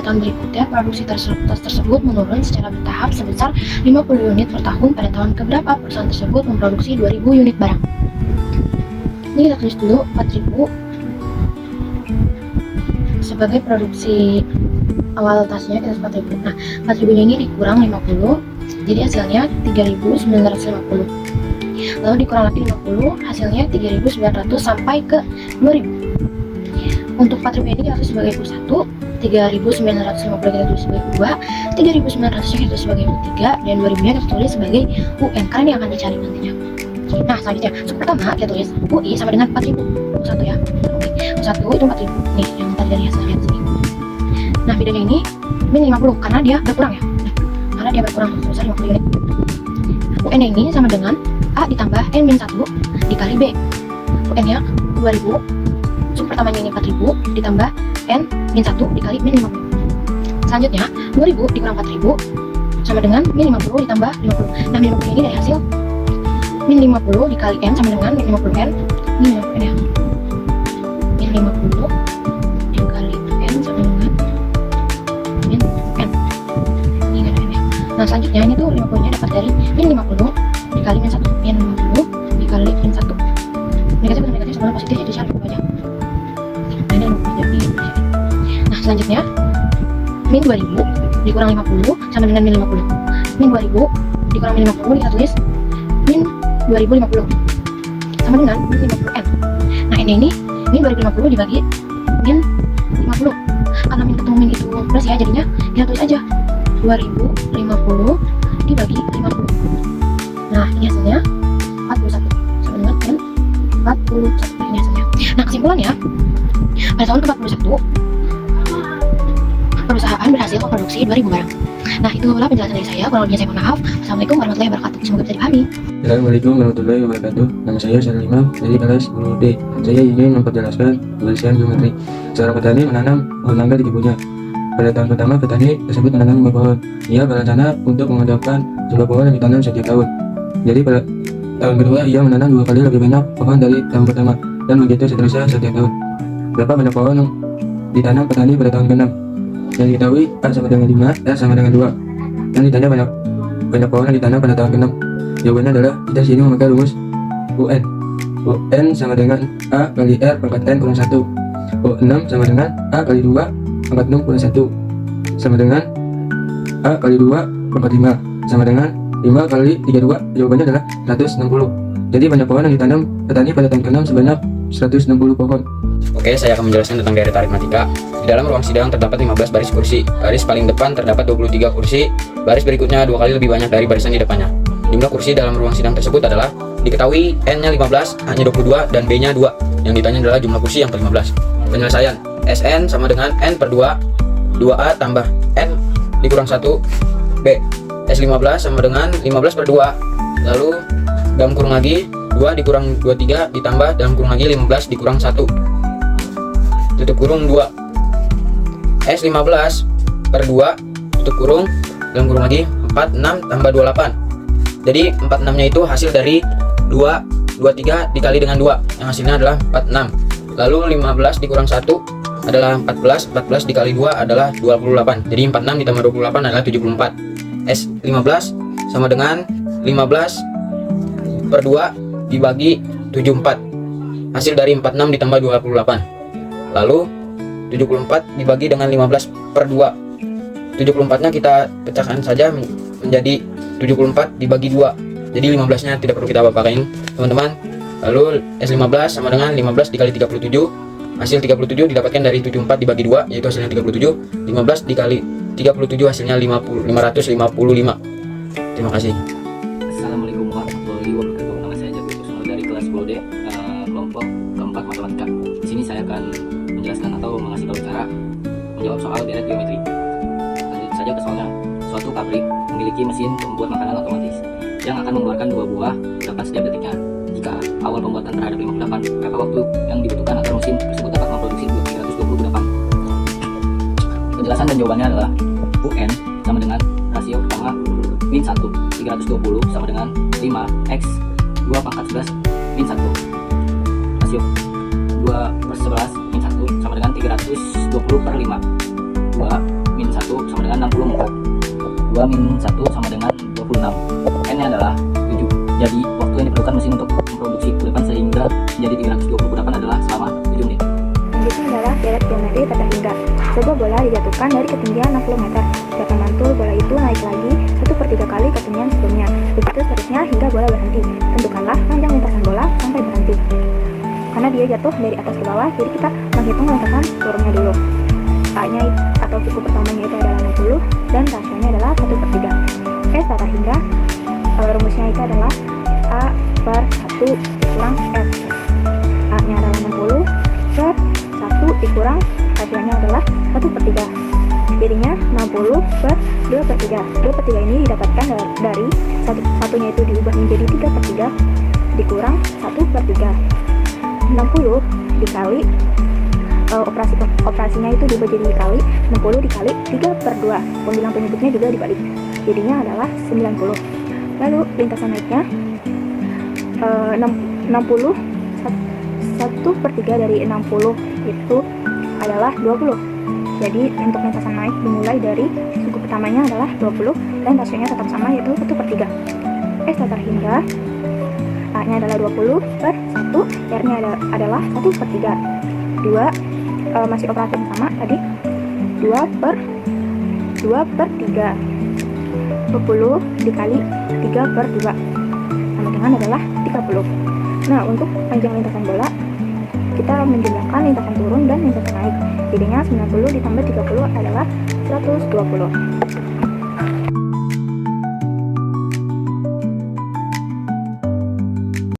tahun berikutnya produksi tersebut menurun secara bertahap sebesar 50 unit per tahun. Pada tahun keberapa perusahaan tersebut memproduksi 2000 unit barang. Ini kita tulis dulu 4000 sebagai produksi awal tasnya, kita 4000. Nah, 4000 nya ini dikurang 50, jadi hasilnya 3950. Lalu dikurang lagi 50, hasilnya 3900 sampai ke 2000. Untuk 4000 ini kita tulis sebagai U1, 3950 kita tulis sebagai U2, 3900 nya kita tulis sebagai U3, dan 2000 nya kita tulis sebagai UN, karena ini akan dicari nantinya. Nah, selanjutnya sub pertama kita tulis UI sama dengan 4000. U1 ya. Oke, U1 itu 4000. Nih, yang tadi dari hasilnya di sini. Nah, bedanya ini min 50 karena dia berkurang ya. Karena dia berkurang sebesar 50 unit. UN ini sama dengan A ditambah N-1 dikali B. UN-nya 2000. Sub pertamanya ini 4000 ditambah N-1 dikali min 50. Selanjutnya 2000 dikurang 4000 sama dengan min 50 ditambah 50. Nah, min 50 ini dari hasil min 50 dikali N sama dengan min 50 N. Ini min 50 ya. Min 50 dikali N sama dengan min N. Ini min N ya. Nah, selanjutnya ini tuh 50 nya dapat dari min 50 dikali min 1. Min 50 dikali min 1. Negatif dengan negatif sama positif, jadi cari aja. Nah, ini 50 jadi. Nah, selanjutnya min 2000 dikurang 50 sama dengan min 50. Min 2000 dikurang min 50 kita tulis min 2050 sama dengan min 50N. Nah, ini min 2050 dibagi min 50. Karena min ketemu min itu plus ya, jadinya kita tulis aja 2050 dibagi 50. Nah, ini hasilnya 41 sama dengan min 41. Nah, ini hasilnya. Nah, kesimpulannya pada tahun ke-41 perusahaan berhasil memproduksi 2000 barang. Nah, itulah penjelasan dari saya. Kurang lebihnya saya mohon maaf. Assalamualaikum warahmatullahi wabarakatuh. Semoga bisa dipahami. Assalamualaikum warahmatullahi wabarakatuh. Nama saya Syaril Imam dari kelas 10D. Saya ingin memperjelaskan pembersihan geometri. Seorang petani menanam pohon mangga di kebunnya. Pada tahun pertama, petani tersebut menanam 5 pohon. Ia berencana untuk mengadapkan jumlah pohon yang ditanam setiap tahun. Jadi pada tahun kedua, ia menanam 2 kali lebih banyak pohon dari tahun pertama, dan begitu seterusnya setiap tahun. Berapa banyak pohon yang ditanam petani pada tahun ke-6? Yang diketahui A sama dengan 5, R sama dengan 2. Yang ditanya banyak pohon yang ditanam pada tahun ke-6. Jawabannya adalah kita sini memakai rumus UN. UN sama dengan A kali R pangkat N kurang 1. U6 sama dengan A kali 2 pangkat 6 kurang 1 sama dengan A kali 2 pangkat 5 sama dengan 5 kali 32. Jawabannya adalah 160. Jadi banyak pohon yang ditanam petani pada tahun ke-6 sebanyak 160 pohon. Oke, saya akan menjelaskan tentang deret aritmatika. Di dalam ruang sidang terdapat 15 baris kursi. Baris paling depan terdapat 23 kursi. Baris berikutnya 2 kali lebih banyak dari barisan di depannya. Jumlah kursi dalam ruang sidang tersebut adalah diketahui N-nya 15, A-nya 22, dan B-nya 2. Yang ditanya adalah jumlah kursi yang ke-15. Penyelesaian. SN sama dengan N per 2, 2A tambah N dikurang 1, B. S15 sama dengan 15 per 2. Lalu dalam kurung lagi 2 dikurang 23 ditambah dalam kurung lagi 15 dikurang 1. Tutup kurung 2. S15 per 2 tutup kurung dalam kurung lagi 46 tambah 28. Jadi 46 nya itu hasil dari 23 dikali dengan 2, yang hasilnya adalah 46. Lalu 15 dikurang 1 adalah 14, 14 dikali 2 adalah 28. Jadi 46 ditambah 28 adalah 74. S15 sama dengan 15 per 2 dibagi 74. Hasil dari 46 ditambah 28. Lalu 74 dibagi dengan 15 per 2. 74 nya kita pecahkan saja menjadi 74 dibagi 2. Jadi 15 nya tidak perlu kita apa-apain, teman-teman. Lalu S15 sama dengan 15 dikali 37. Hasil 37 didapatkan dari 74 dibagi 2, yaitu hasilnya 37. 15 dikali 37 hasilnya 555. Terima kasih. Assalamualaikum warahmatullahi wabarakatuh. Nama saya Jabir Kusno dari kelas 10D, kelompok keempat matematika. Di sini saya akan menjelaskan atau mengasih tahu cara menjawab soal deret geometri. Lanjut saja ke soalnya. Suatu pabrik memiliki mesin pembuat makanan otomatis yang akan mengeluarkan 2 buah kudapan setiap detiknya. Jika awal pembuatan terhadap 5 kudapan, berapa waktu yang dibutuhkan agar mesin tersebut dapat memproduksi 320 kudapan? Penjelasan dan jawabannya adalah UN sama dengan rasio pertama min 1, 320 sama dengan 5 X 2 pangkat 11 min 1. Rasio 2 per 11 min 1 sama dengan 320 per 5. 2 min min 1 sama dengan 64. 2 min 1 sama dengan 26. N-nya adalah 7. Jadi, waktu yang diperlukan mesin untuk memproduksi kulipan sehingga menjadi 320 kudapan adalah selama 7 menit. Selanjutnya adalah deret geometri tata hingga. Sebuah bola dijatuhkan dari ketinggian 60 meter. Gerakan mantul bola itu naik lagi 1/3 kali ketinggian sebelumnya. Begitu seterusnya hingga bola berhenti. Tentukanlah panjang lintasan bola sampai berhenti. Karena dia jatuh dari atas ke bawah, jadi kita menghitung lintasan turunnya dulu. A-nya atau suku pertamanya itu adalah 60 dan rasionya adalah 1/3. S tata hingga, rumusnya itu adalah A per 1 dikurang S. A-nya adalah 60 per 1 dikurang rasionya adalah 1/3. Jadinya 60 per 2/3. 2/3 ini didapatkan dari satunya itu diubah menjadi 3/3 dikurang 1/3. 60 dikali operasinya itu diubah jadi dikali 60 dikali 3/2. Pembilang penyebutnya juga dibalik. Jadinya adalah 90. Lalu lintasan naiknya 60 1/3 dari 60 itu adalah 20. Jadi untuk lintasan naik dimulai dari suku pertamanya adalah 20 dan rasionya tetap sama yaitu 1/3. S tata hingga, A-nya adalah 20 per 1, R-nya adalah 1/3. 2 masih operasi yang sama tadi, 2 per 3. 20 dikali 3/2 sama dengan adalah 30. Nah, untuk panjang lintasan bola kita menjumlahkan lintasan turun dan lintasan naik. Jadinya 90 ditambah 30 adalah 120.